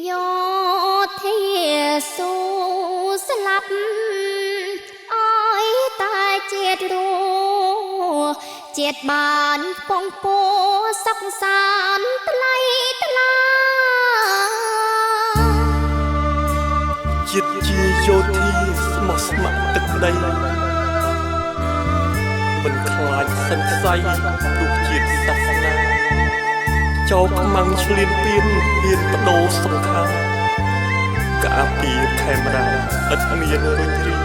យោធាសូស្លាប់អើយតែជាតិរួជាតិបានពងពោសុខសានថ្លៃថ្លាជាតិជាយោធាស្មោះស្ម័គ្រទឹកដីមិនខ្លាចសង្ស័យព្រោះជាតិសាសនាចោលខ្មាំងឆ្លៀនពៀនហ៊ានបដូរសង្ខារការពារខេមរាឥតមានរុញរី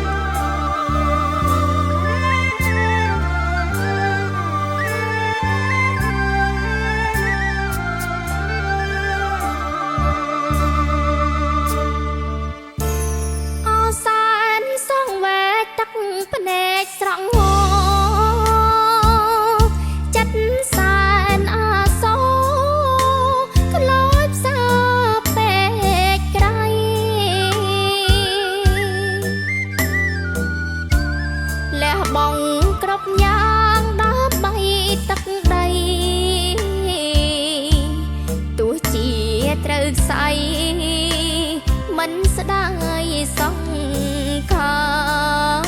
ភ្នែកស្រង់ហចិត្តសែនអាសូរក្លោយផ្សាពេកក្រៃលះបង់គ្រប់យ៉ាងដើម្បីទឹកដីទោះជាត្រូវខ្សែមិនស្ដាយសង្ខារ